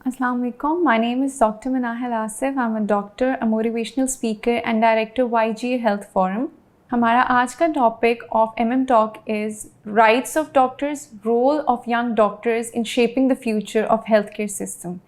Assalamu alaikum. My name is Dr. Manahil Asif. I'm a doctor, a motivational speaker and director YGA Health Forum. हमारा आज का topic of talk is rights of doctors, role of young doctors in shaping the future of health care system.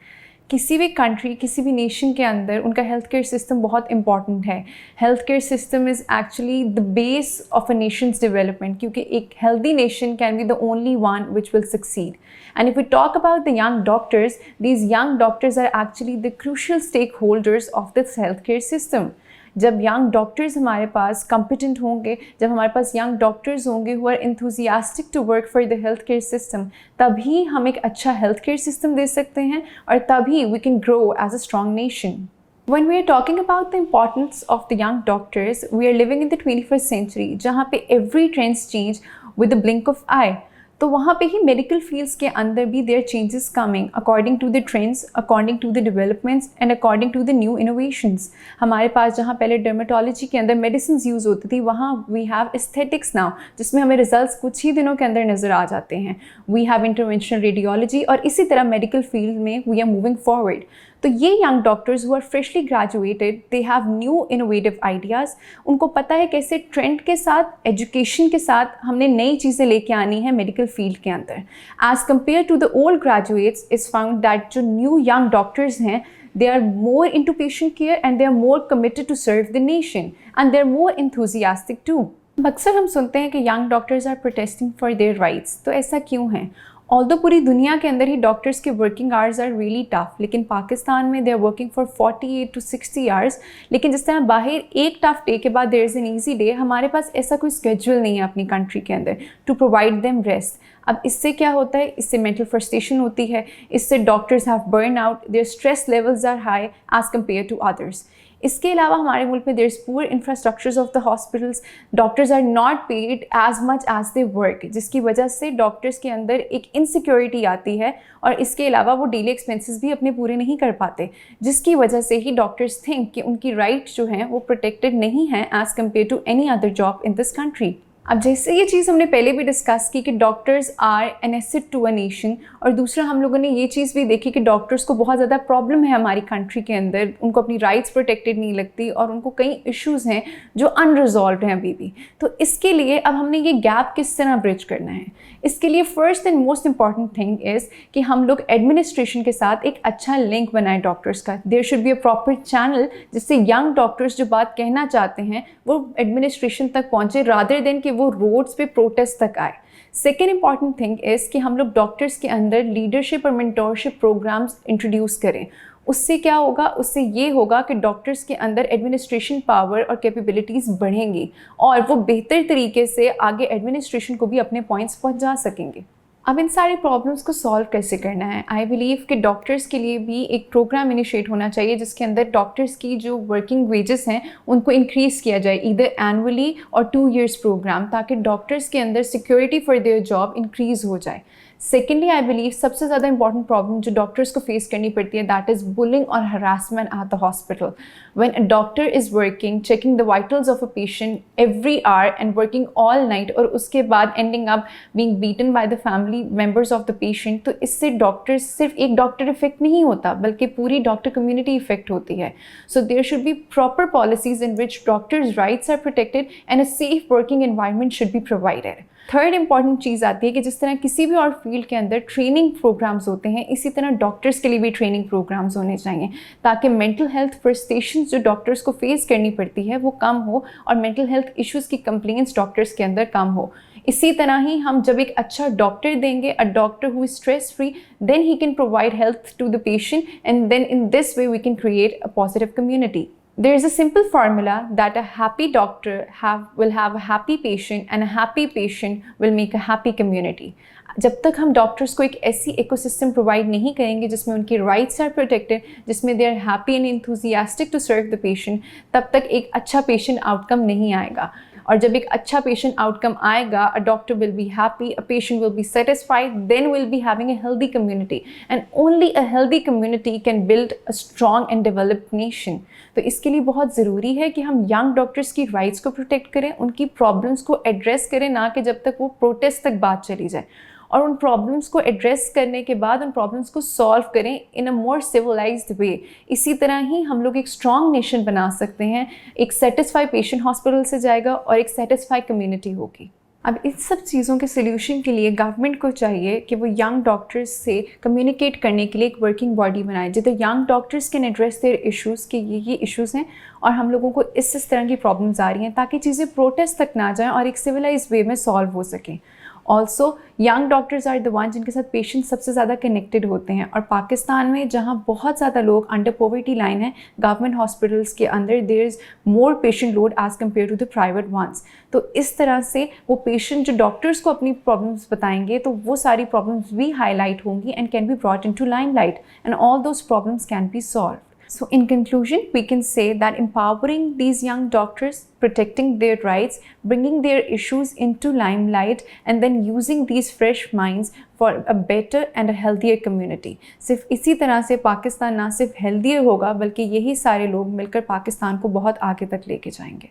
किसी भी country, किसी भी nation के अंदर उनका हेल्थ केयर सिस्टम बहुत इंपॉर्टेंट है। Health care system is actually the base of a nation's development, क्योंकि एक healthy nation can be the only one which will succeed. And if we talk about the young doctors, these young doctors are actually the crucial stakeholders of this healthcare system. जब young doctors हमारे पास competent होंगे, जब हमारे पास young doctors होंगे who are enthusiastic to work for the health care system, तभी हम एक अच्छा हेल्थ केयर सिस्टम दे सकते हैं और तभी we can grow as a strong nation. When we are talking about the importance of the young doctors, we are living in the 21st century, जहाँ पे every trends change with the blink of eye. तो वहाँ पे ही medical fields के अंदर भी there changes coming according to the trends, according to the developments and according to the new innovations. हमारे पास जहाँ पहले डर्मेटोलॉजी के अंदर मेडिसिन यूज़ होती थी, वहाँ वी हैव एस्थेटिक्स नाउ, जिसमें हमें रिजल्ट्स कुछ ही दिनों के अंदर नज़र आ जाते हैं. वी हैव इंटरवेंशनल रेडियोलॉजी और इसी तरह मेडिकल फील्ड में वी आर मूविंग फॉरवर्ड. तो ये young doctors who are freshly graduated, they have new innovative ideas. उनको पता है कैसे ट्रेंड के साथ, एजुकेशन के साथ हमने नई चीज़ें लेके आनी है मेडिकल फील्ड के अंदर. As compare to the old graduates, it's found that जो न्यू यंग डॉक्टर्स हैं, they are more into patient care and they are more committed to serve the nation and they are more enthusiastic too. अक्सर हम सुनते हैं कि young doctors are protesting for their rights. तो ऐसा क्यों है? ऑल्दो पूरी दुनिया के अंदर ही डॉक्टर्स के working hours are really tough, लेकिन पाकिस्तान में they are working for 48 to 60 hours. लेकिन जिस तरह बाहर एक टफ डे के बाद there is an easy day, हमारे पास ऐसा कोई स्केड्यूल नहीं है अपनी कंट्री के अंदर टू प्रोवाइड देम रेस्ट. अब इससे क्या होता है? इससे मेंटल फ्रस्ट्रेशन होती है, इससे doctors have burn out, their stress levels are high as compare to others. इसके अलावा हमारे मुल्क में there is poor infrastructures of the hospitals. Doctors are not paid as much as they work, जिसकी वजह से डॉक्टर्स के अंदर एक इनसिक्योरिटी आती है और इसके अलावा वो डेली एक्सपेंसेस भी अपने पूरे नहीं कर पाते, जिसकी वजह से ही डॉक्टर्स थिंक कि उनकी राइट जो हैं वो प्रोटेक्टेड नहीं है as compare to any other job in this country. अब जैसे ये चीज़ हमने पहले भी डिस्कस की कि doctors are an asset to a nation, और दूसरा हम लोगों ने ये चीज़ भी देखी कि डॉक्टर्स को बहुत ज़्यादा प्रॉब्लम है हमारी कंट्री के अंदर, उनको अपनी राइट्स प्रोटेक्टेड नहीं लगती और उनको कई इश्यूज़ हैं जो अनरिजॉल्व हैं अभी भी. तो इसके लिए अब हमने ये गैप किस तरह ब्रिज करना है? इसके लिए first and most important thing is कि हम लोग एडमिनिस्ट्रेशन के साथ एक अच्छा लिंक बनाएं डॉक्टर्स का. There should be a proper channel जिससे यंग डॉक्टर्स जो बात कहना चाहते हैं वो एडमिनिस्ट्रेशन तक पहुँचे, रादर देन कि वो रोड्स पे प्रोटेस्ट तक आए. सेकेंड इंपॉर्टेंट थिंग इज़ कि हम लोग डॉक्टर्स के अंदर लीडरशिप और मेंटोरशिप प्रोग्राम्स इंट्रोड्यूस करें. उससे क्या होगा? उससे ये होगा कि डॉक्टर्स के अंदर एडमिनिस्ट्रेशन पावर और कैपेबिलिटीज़ बढ़ेंगी और वो बेहतर तरीके से आगे एडमिनिस्ट्रेशन को भी अपने पॉइंट्स पहुंचा सकेंगे. अब इन सारी प्रॉब्लम्स को सॉल्व कैसे करना है? आई बिलीव कि डॉक्टर्स के लिए भी एक प्रोग्राम इनिशिएट होना चाहिए जिसके अंदर डॉक्टर्स की जो वर्किंग वेजेस हैं उनको इंक्रीज़ किया जाए, ईदर एनुअली और 2 years प्रोग्राम, ताकि डॉक्टर्स के अंदर security for their job increase हो जाए. सेकेंडली, आई बिलीव सबसे ज़्यादा इंपॉर्टेंट प्रॉब्लम जो डॉक्टर्स को फेस करनी पड़ती है, दैट इज़ बुलिंग और harassment at the hospital. When a doctor is working, checking the vitals of a patient every hour and working all night, और उसके बाद ending up being beaten by the family members of the patient, तो इससे doctors, सिर्फ एक doctor effect नहीं होता बल्कि पूरी डॉक्टर कम्युनिटी इफेक्ट होती है. So there should be proper policies in which doctors rights are protected and a safe working environment should be provided. Third important चीज़ आती है कि जिस तरह किसी भी और फील्ड के अंदर ट्रेनिंग प्रोग्राम्स होते हैं, इसी तरह डॉक्टर्स के लिए भी ट्रेनिंग प्रोग्राम्स होने चाहिए, ताकि मेंटल हेल्थ फ्रस्ट्रेशंस जो डॉक्टर्स को फेस करनी पड़ती है वो कम हो और मेंटल हेल्थ इश्यूज़ की कंप्लेंट्स डॉक्टर्स के अंदर कम हो. इसी तरह ही हम जब एक अच्छा डॉक्टर देंगे, a doctor who is stress free, then he can provide health to the patient and then in this way we can create a positive community. There is a simple formula that a happy doctor will have a happy patient and a happy patient will make a happy community. जब तक हम doctors को एक ऐसी ecosystem provide नहीं करेंगे जिसमें उनकी राइट्स आर प्रोटेक्टेड, जिसमें they are happy and enthusiastic to serve the patient, तब तक एक अच्छा पेशेंट आउटकम नहीं आएगा. और जब एक अच्छा पेशेंट आउटकम आएगा, a doctor will be happy, a patient will be satisfied, then will be having a healthy community, and only a healthy community can build a strong and developed nation. तो इसके लिए बहुत ज़रूरी है कि हम young doctors की rights को प्रोटेक्ट करें, उनकी प्रॉब्लम्स को एड्रेस करें, ना कि जब तक वो प्रोटेस्ट तक बात चली जाए, और उन प्रॉब्लम्स को एड्रेस करने के बाद उन प्रॉब्लम्स को सॉल्व करें इन अ मोर सिविलाइज्ड वे। इसी तरह ही हम लोग एक स्ट्रॉन्ग नेशन बना सकते हैं। एक सेटिस्फाइड पेशेंट हॉस्पिटल से जाएगा और एक सेटिस्फाइड कम्युनिटी होगी। अब इन सब चीज़ों के सोल्यूशन के लिए गवर्नमेंट को चाहिए कि वो यंग डॉक्टर्स से कम्युनिकेट करने के लिए एक वर्किंग बॉडी बनाए, जिधर young doctors can address their issues कि ये इश्यूज़ हैं और हम लोगों को इस तरह की प्रॉब्लम्स आ रही हैं, ताकि चीज़ें प्रोटेस्ट तक ना जाएं और एक सिविलाइज वे में सॉल्व हो सकें। Also young doctors are the one जिनके साथ पेशेंट सबसे ज़्यादा कनेक्टेड होते हैं, और पाकिस्तान में जहाँ बहुत ज़्यादा लोग अंडर पॉवर्टी लाइन है, गवर्नमेंट हॉस्पिटल्स के अंदर there is more patient load as compare to the private ones. तो इस तरह से वो पेशेंट जो डॉक्टर्स को अपनी प्रॉब्लम्स बताएंगे, तो वो सारी प्रॉब्लम्स भी हाईलाइट होंगी and can be brought in to limelight, and all those problems can be solve. So in conclusion, we can say that empowering these young doctors, protecting their rights, bringing their issues into limelight, and then using these fresh minds for a better and a healthier community. सिर्फ इसी तरह से पाकिस्तान ना सिर्फ healthier होगा, बल्कि यही सारे लोग मिलकर पाकिस्तान को बहुत आगे तक लेके जाएंगे।